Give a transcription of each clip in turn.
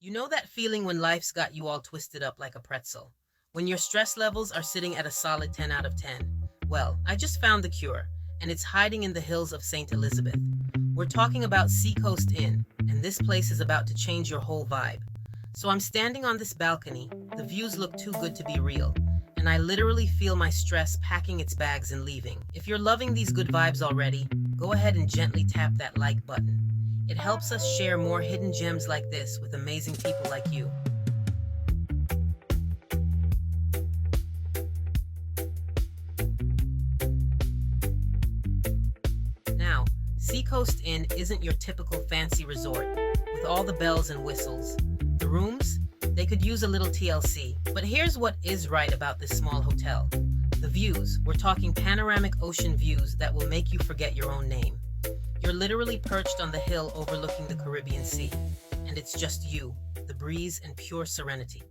You know that feeling when life's got you all twisted up like a pretzel? When your stress levels are sitting at a solid 10 out of 10? Well, I just found the cure, and it's hiding in the hills of St. Elizabeth. We're talking about Seacoast Inn, and this place is about to change your whole vibe. So I'm standing on this balcony, the views look too good to be real, and I literally feel my stress packing its bags and leaving. If you're loving these good vibes already, go ahead and gently tap that like button. It helps us share more hidden gems like this with amazing people like you. Now, Seacoast Inn isn't your typical fancy resort with all the bells and whistles. The rooms, they could use a little TLC. But here's what is right about this small hotel. The views, we're talking panoramic ocean views that will make you forget your own name. You're literally perched on the hill overlooking the Caribbean Sea, and it's just you, the breeze, and pure serenity.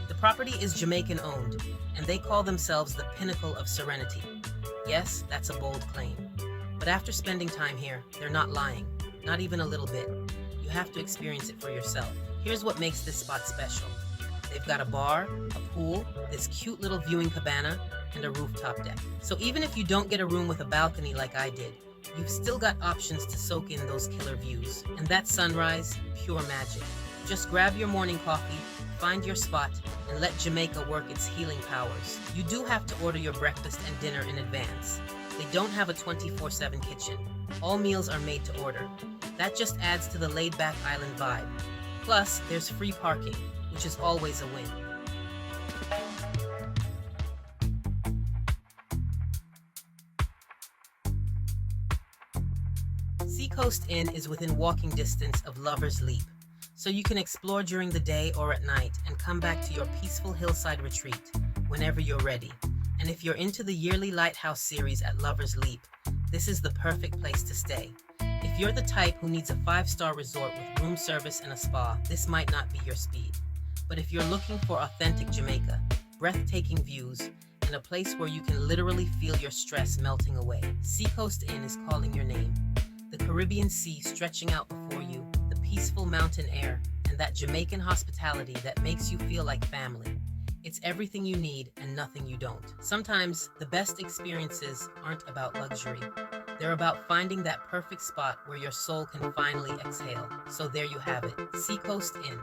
The property is Jamaican-owned, and they call themselves the Pinnacle of Serenity. Yes, that's a bold claim. But after spending time here, they're not lying, not even a little bit. You have to experience it for yourself. Here's what makes this spot special. They've got a bar, a pool, this cute little viewing cabana, and a rooftop deck. So even if you don't get a room with a balcony like I did, you've still got options to soak in those killer views. And that sunrise, pure magic. Just grab your morning coffee, find your spot, and let Jamaica work its healing powers. You do have to order your breakfast and dinner in advance. They don't have a 24/7 kitchen. All meals are made to order. That just adds to the laid-back island vibe. Plus, there's free parking, which is always a win. Seacoast Inn is within walking distance of Lover's Leap, so you can explore during the day or at night and come back to your peaceful hillside retreat whenever you're ready. And if you're into the yearly Lighthouse Series at Lover's Leap, this is the perfect place to stay. If you're the type who needs a 5-star resort with room service and a spa, this might not be your speed. But if you're looking for authentic Jamaica, breathtaking views, and a place where you can literally feel your stress melting away, Seacoast Inn is calling your name. The Caribbean Sea stretching out before you, the peaceful mountain air, and that Jamaican hospitality that makes you feel like family. It's everything you need and nothing you don't. Sometimes the best experiences aren't about luxury. They're about finding that perfect spot where your soul can finally exhale. So there you have it, Seacoast Inn,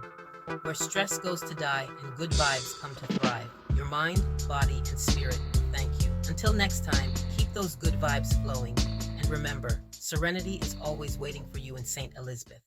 where stress goes to die and good vibes come to thrive. Your mind, body, and spirit, thank you. Until next time, keep those good vibes flowing. And remember, serenity is always waiting for you in St. Elizabeth.